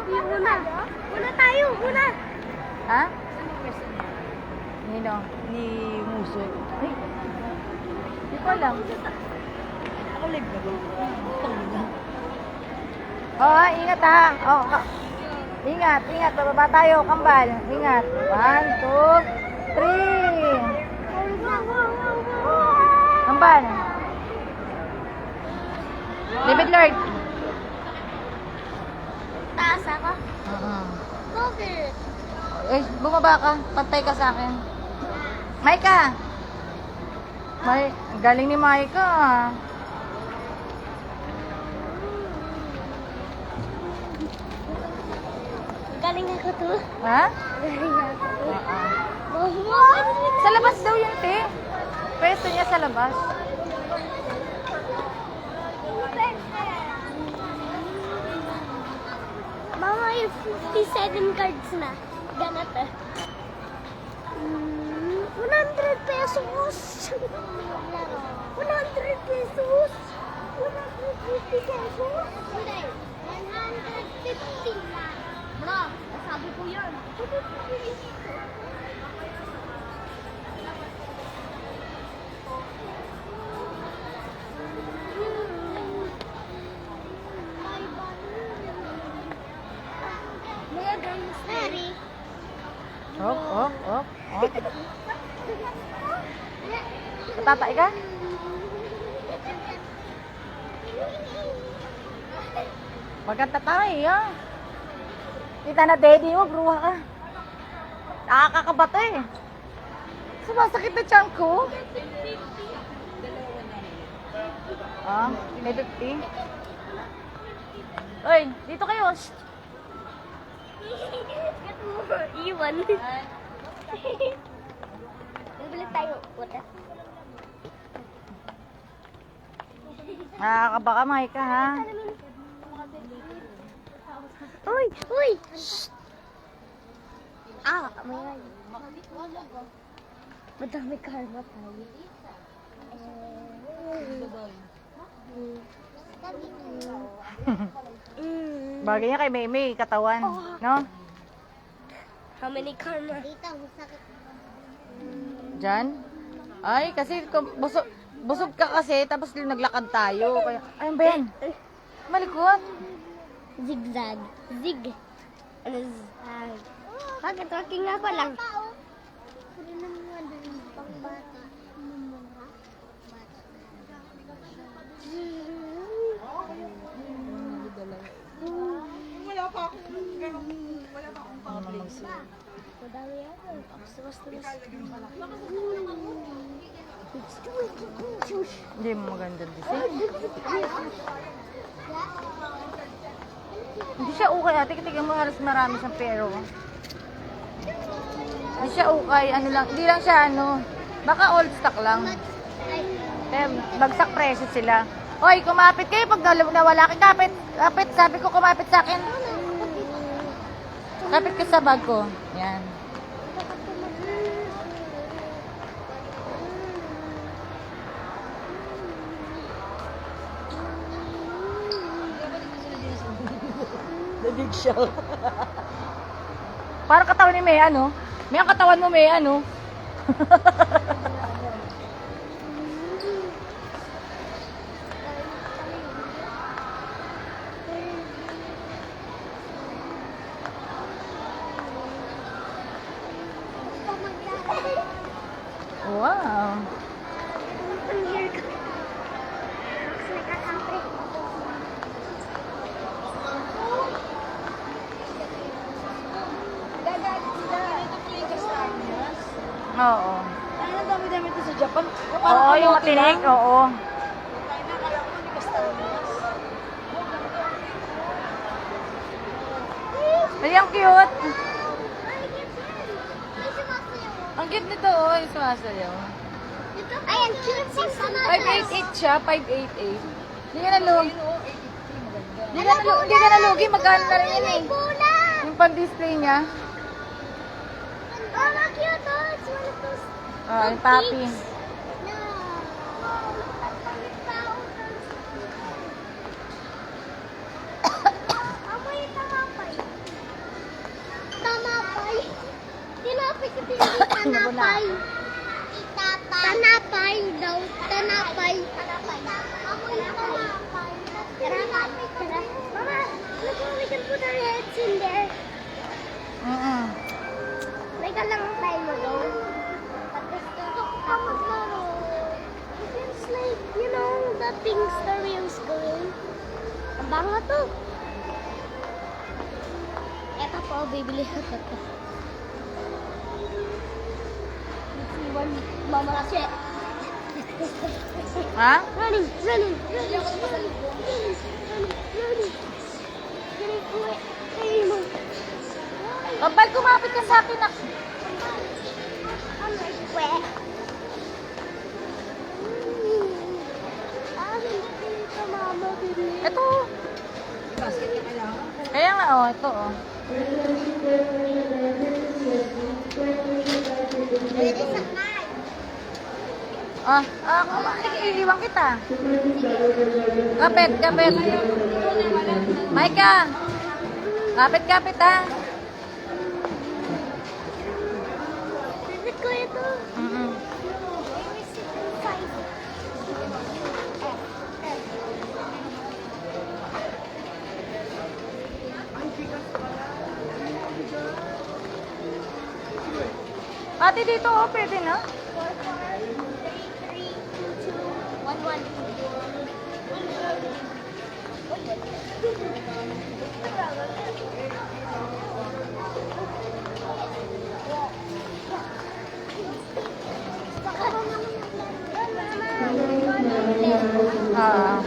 Una. Una tayo, una. Ha? Nino? Ni Muso. Ay. Hindi ko alam. Ako live na ba? Oo, ingat ha. Oo. Ingat, ingat. Bababa tayo, kambal. Ingat. 1, 2, 3. Kambal. David Lord. Taas ako. Bakit? Eh, bumaba ka. Pantay ka sa akin. Maika! Ang galing ni Maika. Galing ako to. Ha? Galing ako to. Sa labas daw yun, te. Pwesto niya sa labas. Mama, yung 57 cards na. Ganat eh. 100 pesos. 100 pesos. 150 pesos. Hindi. 150 lang. Bro, sabi ko yun. Mga guns. Sorry. Ok, ok, ok. Ok. Tatay ka? Huwag kang tatay, ha? Kita na daddy mo, bruha ka. Nakakakabato eh. Sumasakit na tiyan ko. Ah, may 50. Uy, dito kayo. Shh. Iwan. Bibili tayo. Puta. Nakakaba ka, Maika, ha? Uy! Uy! Shh! Ah, may madami karma tayo. Bagay niya kay Maymay, katawan. No? How many karma? Diyan? Ay, kasi busog ka kasi, tapos naglakad tayo. Kaya, ayun ba yan? Malikot. Zigzag. Zig. Ano zag? Bakit walking nga pa lang? Wala pa akong ganun. Wala pa akong public. Madami yan. Hindi mo maganda din. Hindi siya ukay, ate. Tignan mo, halos marami siyang pero. Hindi siya ukay, ano lang. Hindi lang siya, ano. Baka old stock lang. Eh, bagsak presyo sila. Hoy, kumapit kayo pag nawala kayo. Kapit, kapit. Sabi ko, kumapit sa akin. Kapit ka sa bag ko. Yan. The big show. Parang katawan ni May, ano? May ang katawan mo, May, ano? Wow. Oo. Ano dami-dami ito sa Japan? Oo, yung matinig, oo. Ay, ang cute. Ang cute nito, oh, yung sumasayaw. Ayan, cute si Sama. 588 siya, 588. Hindi ka nalugi. Hindi ka nalugi, magkano na rin yun eh. Yung pang-display niya. Oh, cute, oh. It's one of those. Ah, yung papi. No. Amoy ito, mapay. Tanapay. Tanapay. Tara. Mama, look, we can put our heads in there. Like a long time ago. But this doesn't it feels like, you know, the things the reels going. Ang bango to. Eto po, bibili ako to. One mama kasi. Ha? Running. Running. Ganun po eh. Ayun mo. Kapag kumapit ka sa akin, I'm like, weh. Hindi ka mama, bibili. ito. Basket na kailangan. Kaya nga, oh, ito, oh. Pwede sa car. Iiwan kita. Kapit. Maika. Kapit, ha. Favorite ko ito. Ate, dito, oh, pwede na. 4, 4, 3, 3, 2, 1, 1. Ah.